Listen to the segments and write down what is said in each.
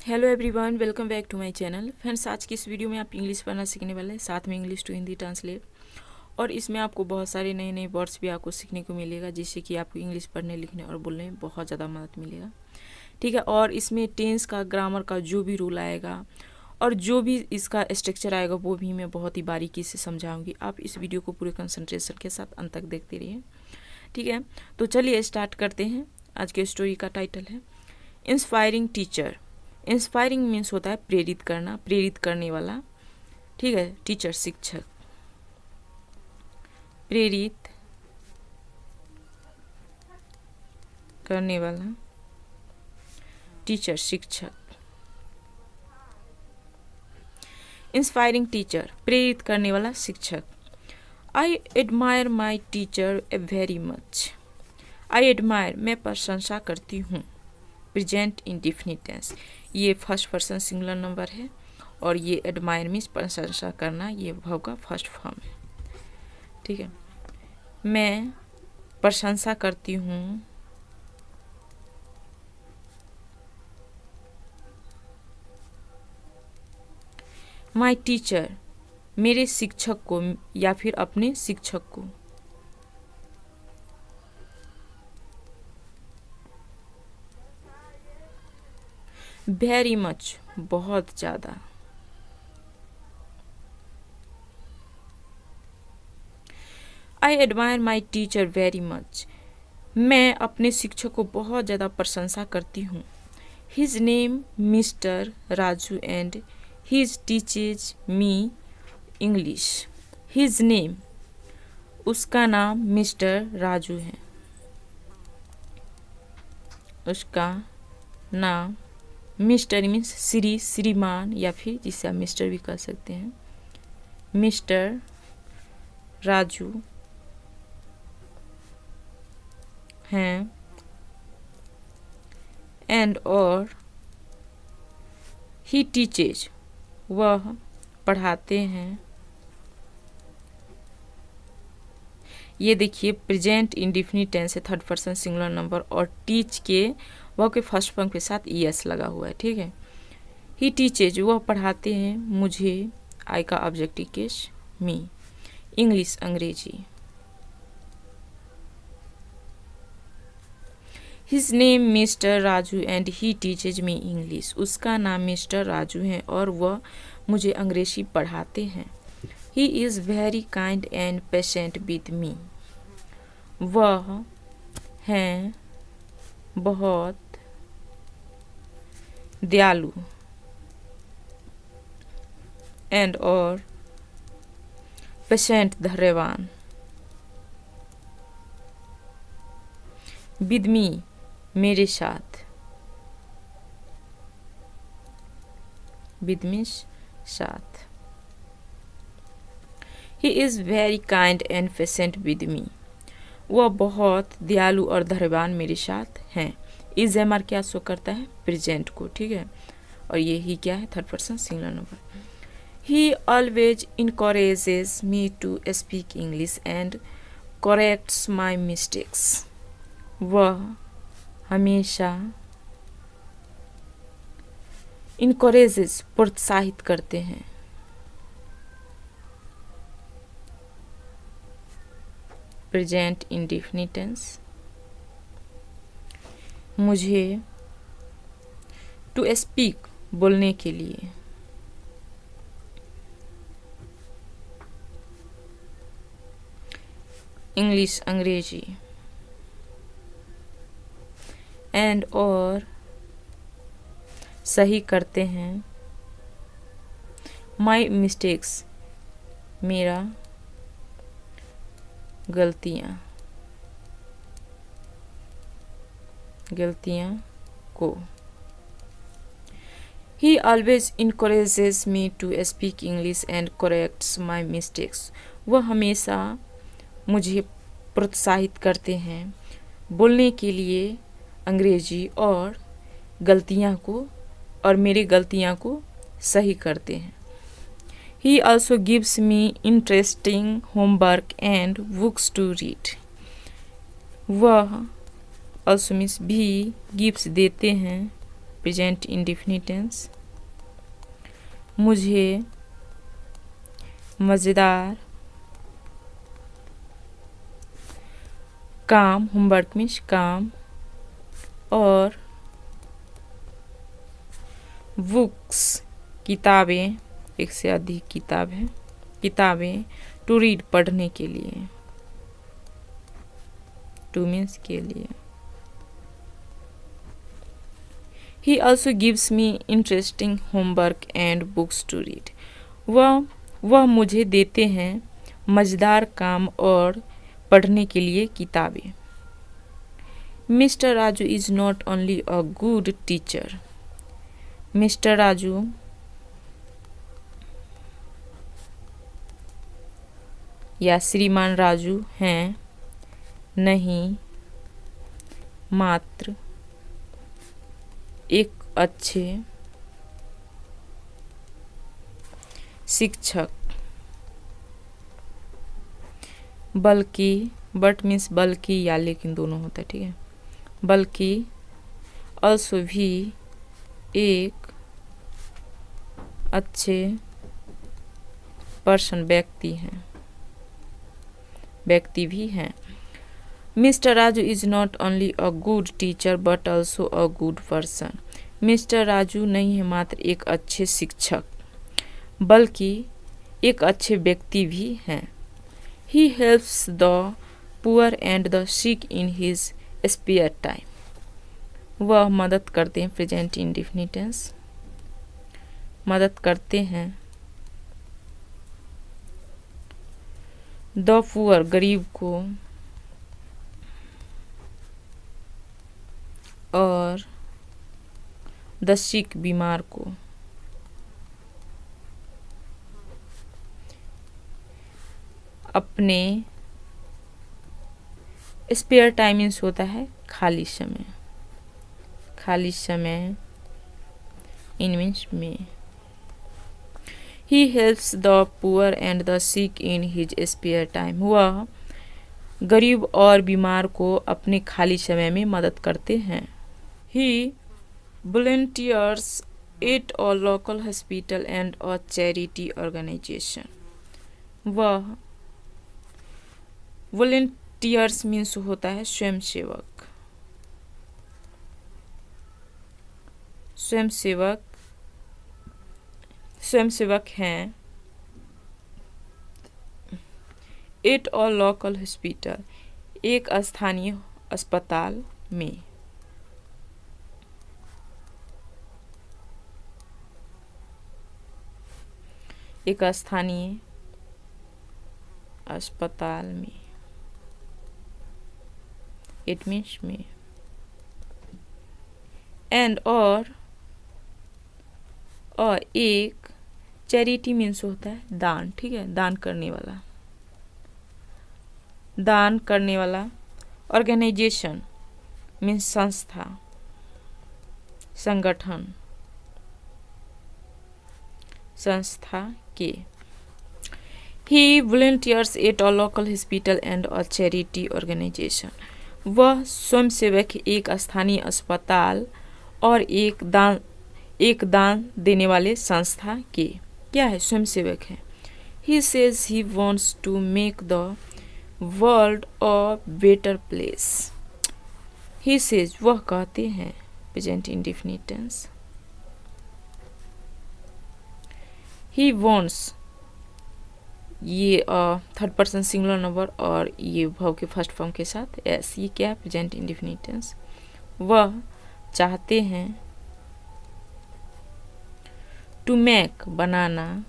Hello everyone, welcome back to my channel. Friends, आज की इस वीडियो में आप इंग्लिश पढ़ना सीखने वाले हैं, साथ में इंग्लिश टू हिंदी ट्रांसलेट। और इसमें आपको बहुत सारे नए नए वर्ड्स भी आपको सीखने को मिलेगा, जिससे कि आपको इंग्लिश पढ़ने लिखने और बोलने में बहुत ज़्यादा मदद मिलेगा। ठीक है। और इसमें टेंस का, ग्रामर का जो भी रूल आएगा और जो भी इसका स्ट्रक्चर आएगा वो भी मैं बहुत ही बारीकी से समझाऊंगी। आप इस वीडियो को पूरे कंसंट्रेशन के साथ अंत तक देखते रहिए। ठीक है, तो चलिए स्टार्ट करते हैं। आज के स्टोरी का टाइटल है इंस्पायरिंग टीचर। इंस्पायरिंग मीन्स होता है प्रेरित करना, प्रेरित करने वाला। ठीक है, टीचर शिक्षक, प्रेरित करने वाला टीचर शिक्षक। इंस्पायरिंग टीचर, प्रेरित करने वाला शिक्षक। I admire my teacher very much. I admire, मैं प्रशंसा करती हूँ। प्रेजेंट इंडेफिनिट टेंस, ये फर्स्ट पर्सन सिंगुलर नंबर है और ये एडमायर मीन्स प्रशंसा करना, ये वर्ब का फर्स्ट फॉर्म है। ठीक है, मैं प्रशंसा करती हूँ माई टीचर, मेरे शिक्षक को या फिर अपने शिक्षक को। वेरी मच, बहुत ज़्यादा। I admire my teacher very much, मैं अपने शिक्षक को बहुत ज़्यादा प्रशंसा करती हूँ। His name mister Raju and his teaches me English. His name, उसका नाम मिस्टर राजू है। उसका नाम मिस्टर मीन्स श्री, श्रीमान, या फिर जिसे आप मिस्टर भी कह सकते हैं। मिस्टर राजू हैं एंड और ही टीचेज, वह पढ़ाते हैं। ये देखिए प्रेजेंट इंडेफिनिट टेंस है, थर्ड पर्सन सिंगुलर नंबर, और टीच के वह के फर्स्ट फॉर्म के साथ ईएस लगा हुआ है। ठीक है, ही टीचेज, वह पढ़ाते हैं मुझे। आई का ऑब्जेक्टिव केस मी। इंग्लिश, अंग्रेजी। His name mister Raju and he teaches me English. उसका नाम मिस्टर राजू है और वह मुझे अंग्रेजी पढ़ाते हैं। He is very kind and patient with me. वह हैं बहुत दयालु एंड और पेशेंट, धैर्यवान। विद मी, मेरे साथ। विद मीन्स साथ। He is very kind and patient with me. वह बहुत दयालु और धैर्यवान मेरे साथ हैं। इज एमआर क्या शो करता है? प्रेजेंट को। ठीक है, और ये ही क्या है? Third person singular number. He always encourages me to speak English and corrects my mistakes. वह हमेशा इनकरेजेस, प्रोत्साहित करते हैं। प्रेजेंट इंडेफिनिट टेंस, मुझे टू स्पीक, बोलने के लिए। इंग्लिश, अंग्रेजी। एंड और सही करते हैं। माई मिस्टेक्स, मेरा गलतियाँ को। He always encourages me to speak English and corrects my mistakes. वह हमेशा मुझे प्रोत्साहित करते हैं बोलने के लिए अंग्रेजी और गलतियाँ को, और मेरी गलतियाँ को सही करते हैं। He also gives me interesting homework and books to read. वह also means भी gives देते हैं, प्रेजेंट इंडेफिनिट टेंस। मुझे मज़ेदार काम, होमवर्क मीन्स काम, और बुक्स किताबें, एक से अधिक किताब है, किताबें, टू रीड पढ़ने के लिए, टू मीन्स के लिए। He also gives me interesting homework and books to read. वह मुझे देते हैं मज़ेदार काम और पढ़ने के लिए किताबें। Mister Raju is not only a good teacher. Mister Raju या श्रीमान राजू हैं नहीं मात्र एक अच्छे शिक्षक, बल्कि, बट मीन्स बल्कि या लेकिन दोनों होता है, ठीक है, बल्कि ऑल्सो भी एक अच्छे पर्सन व्यक्ति भी हैं। Mister Raju is not only a good teacher but also a good person. Mister Raju नहीं है मात्र एक अच्छे शिक्षक, बल्कि एक अच्छे व्यक्ति भी हैं। He helps the poor and the sick in his spare time. वह मदद करते हैं, प्रेजेंट इंडेफिनिट टेंस, मदद करते हैं द पुअर गरीब को और द सिक बीमार को अपने स्पेयर टाइमिंग्स होता है खाली समय, खाली समय इन मीन्स में। He helps the poor and the sick in his spare time. वह गरीब और बीमार को अपने खाली समय में मदद करते हैं। ही volunteers at a local hospital and a charity organization. वह volunteers मीन्स होता है स्वयंसेवक, स्वयंसेवक हैं at a local hospital, एक स्थानीय अस्पताल में। एक स्थानीय अस्पताल में, इट मीन्स में। एंड और एक चैरिटी मीन्स होता है दान, ठीक है, दान करने वाला। ऑर्गेनाइजेशन मीन्स संस्था, संगठन, संस्था के। He volunteers at a local hospital and a charity organization. वह स्वयंसेवक एक स्थानीय अस्पताल और एक दान देने वाले संस्था के क्या है, स्वयंसेवक है। He says he wants to make the world a better place. He says वह कहते हैं, present indefinite tense. He wants ये थर्ड पर्सन सिंगुलर नंबर और ये वर्ब के फर्स्ट फॉर्म के साथ एस, ये क्या है, प्रेजेंट इंडेफिनिट टेंस। वह चाहते हैं टू मेक बनाना,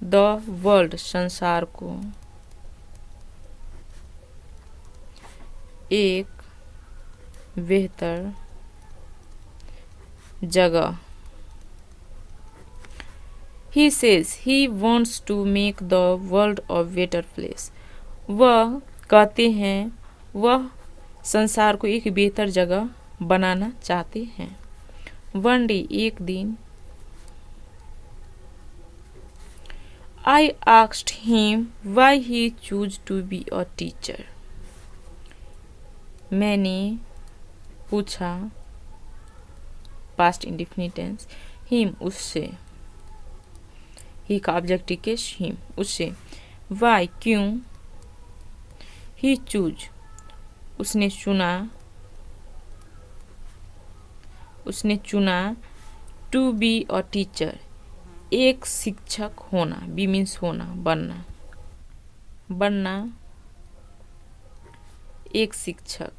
द वर्ल्ड संसार को, एक बेहतर जगह। He says he wants to make the world a better place. वह कहते हैं वह संसार को एक बेहतर जगह बनाना चाहते हैं। One day एक दिन I asked him why he chose to be a teacher. मैंने पूछा, पास्ट इंडेफिनिट टेंस, हिम उससे, ही का ऑब्जेक्टिव केस हिम उससे, वाई क्यों, ही चूज उसने चुना, टू बी अ टीचर एक शिक्षक होना, बी मीन्स होना, बनना एक शिक्षक।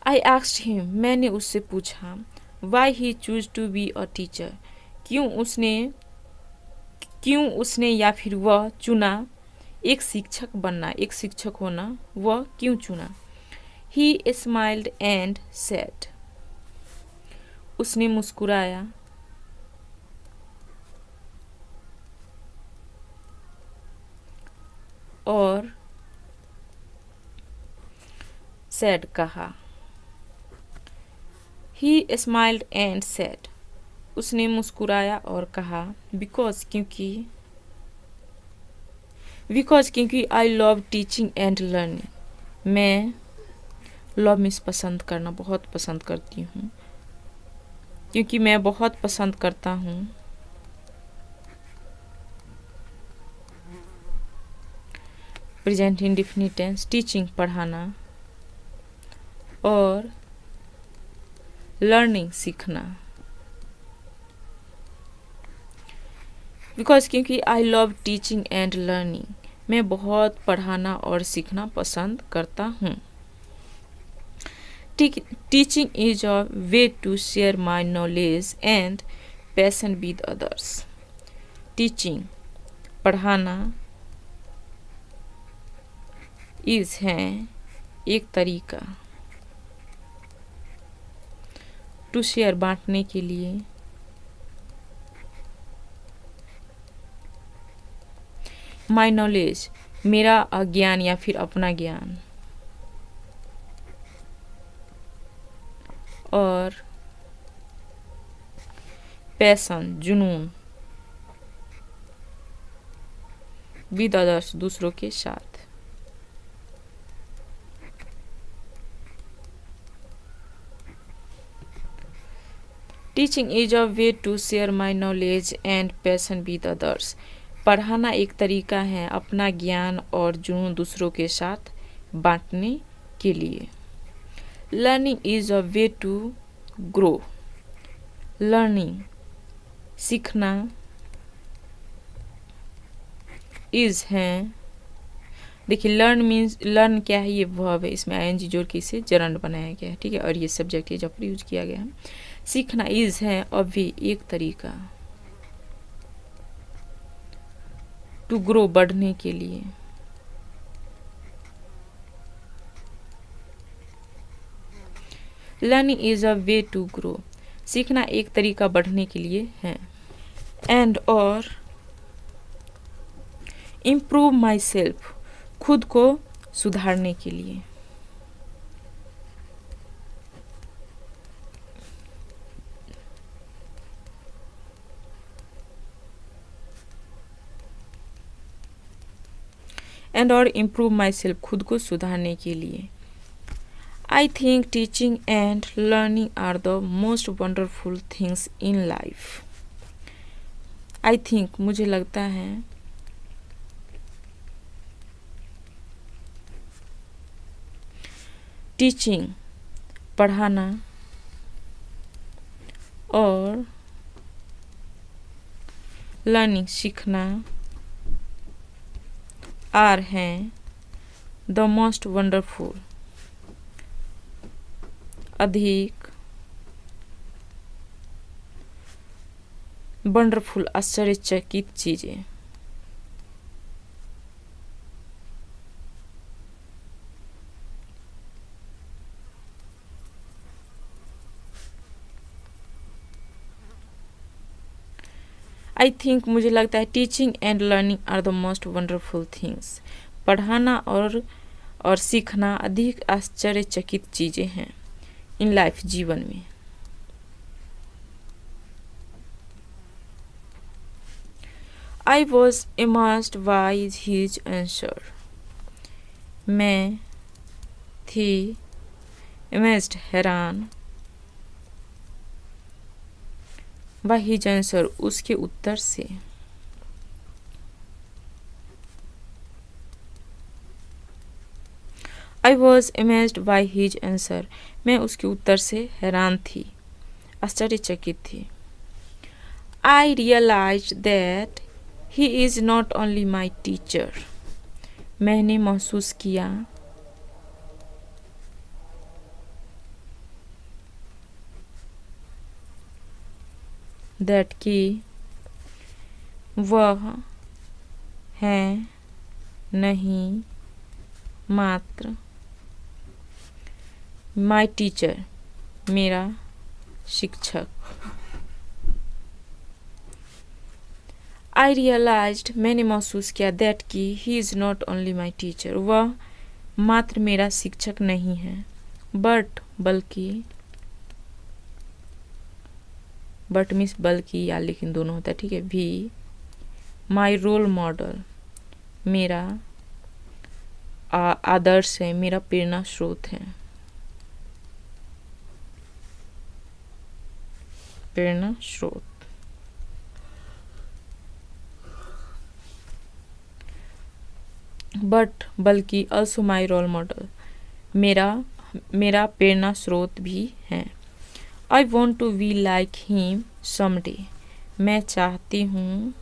आई आस्क्ड हिम मैंने उससे पूछा, why he choose to be a teacher क्यों उसने या फिर वह चुना एक शिक्षक बनना, एक शिक्षक होना, वह क्यों चुना। ही स्माइल्ड एंड सेड उसने मुस्कुराया और सेड कहा। ही स्माइल्ड एंड सेड उसने मुस्कुराया और कहा, बिकॉज क्योंकि I love teaching and learning मैं लव मीन्स पसंद करना, बहुत पसंद करती हूँ, क्योंकि मैं बहुत पसंद करता हूँ प्रेजेंट इंडेफिनिट टेंस टीचिंग पढ़ाना और लर्निंग सीखना। बिकॉज क्योंकि I love teaching and learning मैं बहुत पढ़ाना और सीखना पसंद करता हूँ। Teaching is a way to share my knowledge and passion with others. Teaching पढ़ाना, इज है एक तरीका, टू शेयर बांटने के लिए, माई नॉलेज मेरा अज्ञान या फिर अपना ज्ञान, और पैशन जुनून, विद अदर्स दूसरों के साथ। Teaching is a way to share my knowledge and passion with others. पढ़ाना एक तरीका है अपना ज्ञान और जुनून दूसरों के साथ बांटने के लिए। Learning is a way to grow. Learning सीखना, इज है, देखिए लर्न क्या है, ये वर्ब है, इसमें आईएनजी जोड़ के इसे जरंड बनाया गया है, ठीक है, और ये सब्जेक्ट है जब यूज किया गया है। सीखना इज है अ वे एक तरीका, टू ग्रो बढ़ने के लिए। Learning is a way to grow सीखना एक तरीका बढ़ने के लिए है। एंड और इम्प्रूव माई सेल्फ खुद को सुधारने के लिए। एंड और इम्प्रूव माई सेल्फ खुद को सुधारने के लिए। I think teaching and learning are the most wonderful things in life. I think मुझे लगता है, टीचिंग पढ़ाना और लर्निंग सीखना आर हैं द मोस्ट वंडरफुल अधिक वंडरफुल आश्चर्यचकित चीजें। आई थिंक मुझे लगता है teaching and learning are the most wonderful things. पढ़ाना और सीखना अधिक आश्चर्यचकित चीजें हैं इन लाइफ जीवन में। I was amazed by his answer। मैं थी अमेज्ड, हैरान। बाय हिज आंसर, उसके उत्तर से। I was amazed by his answer, मैं उसके उत्तर से हैरान थी, आश्चर्यचकित थी। I realise that he is not only my teacher, मैंने महसूस किया दैट कि वह है नहीं मात्र माई टीचर, मेरा शिक्षक। आई रियलाइज्ड, मैंने महसूस किया दैट कि he is not only my teacher, वह मात्र मेरा शिक्षक नहीं है, बट बल्कि, बट मीन्स बल्कि या लेकिन दोनों होता है, ठीक है, भी माई रोल मॉडल, मेरा आदर्श है, मेरा प्रेरणा स्रोत है, प्रेरणा स्रोत। बट बल्कि ऑल्सो माई रोल मॉडल, मेरा प्रेरणा स्रोत भी है। I want to be like him someday, मैं चाहती हूँ,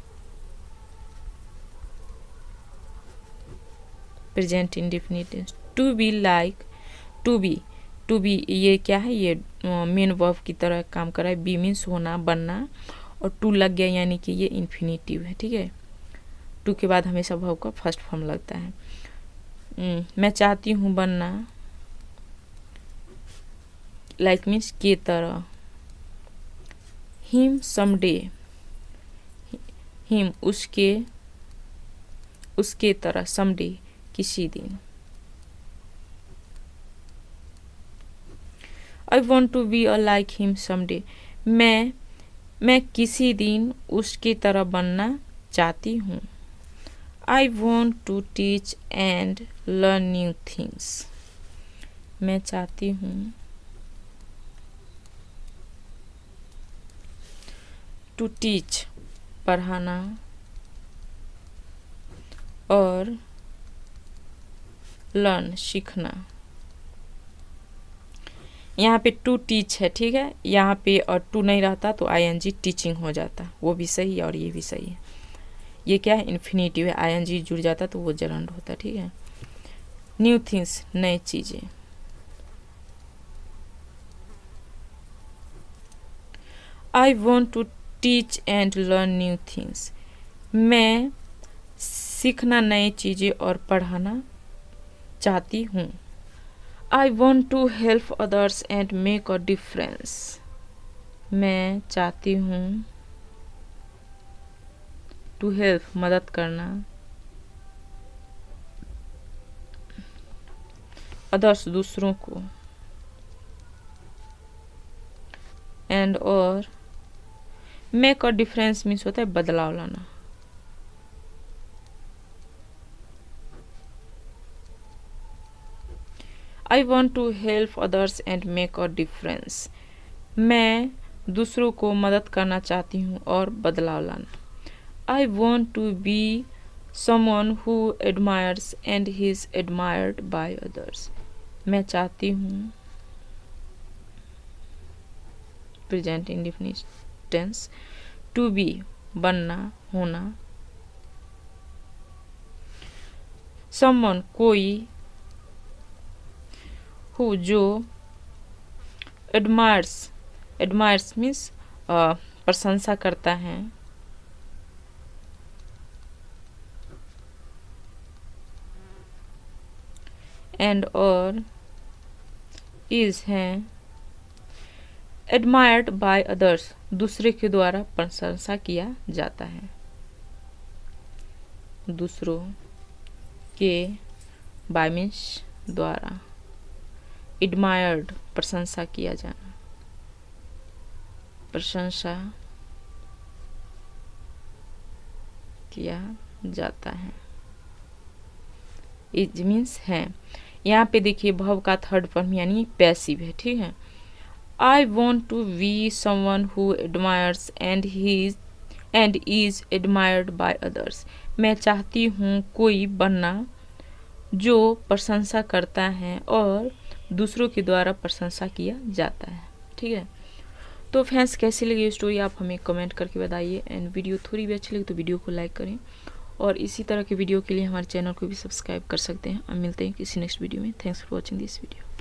present indefinite, to be like, to be ये क्या है, ये मेन वर्ब की तरह काम कर रहा है। बी मीन्स होना, बनना, और टू लग गया यानी कि ये इन्फिनेटिव है, ठीक है। टू के बाद हमेशा वर्ब का फर्स्ट फॉर्म लगता है। मैं चाहती हूँ बनना, लाइक मीन्स के तरह। हिम समडे, हिम उसके तरह, समडे किसी दिन। I want to be a like him someday, मैं किसी दिन उसकी तरह बनना चाहती हूँ। I want to teach and learn new things, मैं चाहती हूँ टू टीच, पढ़ाना, और लर्न, सीखना। यहाँ पे टू टीच है, ठीक है, यहाँ पे और टू नहीं रहता तो आईएनजी टीचिंग हो जाता, वो भी सही है और ये भी सही है। ये क्या है, इन्फिनेटिव है, आईएनजी जुड़ जाता तो वो जरंड होता, ठीक है। न्यू थिंग्स, नई चीजें। I want to teach and learn new things, मैं सीखना, नई चीजें और पढ़ाना चाहती हूँ। I want to help others and make a difference, मैं चाहती हूँ टू हेल्प, मदद करना, अदर्स, दूसरों को, एंड और मेक अ डिफरेंस मीन्स होता है बदलाव लाना। I want to help others and make a difference, मैं दूसरों को मदद करना चाहती हूँ और बदलाव लाना। I want to be someone who admires and he is admired by others, मैं चाहती हूँ, present indefinite tense, to be, बनना, होना, समवन, कोई, हु, जो, एडमायर्स मीन्स प्रशंसा करता है, एंड और इज है, एडमायर्ड बाय अदर्स, दूसरे के द्वारा प्रशंसा किया जाता है, दूसरों के, बाय मीन्स द्वारा, एडमायर्ड, प्रशंसा किया जाना, प्रशंसा किया जाता है। इज मीन्स है। यहाँ पे देखिए भव का थर्ड फॉर्म यानी पैसिव है, ठीक है। I want to be someone who admires and is admired by others. मैं चाहती हूँ कोई बनना जो प्रशंसा करता है और दूसरों के द्वारा प्रशंसा किया जाता है, ठीक है। तो फ्रेंड्स कैसी लगी स्टोरी आप हमें कमेंट करके बताइए। एंड वीडियो थोड़ी भी अच्छी लगी तो वीडियो को लाइक करें और इसी तरह के वीडियो के लिए हमारे चैनल को भी सब्सक्राइब कर सकते हैं। अब मिलते हैं किसी नेक्स्ट वीडियो में। Thanks for watching this video.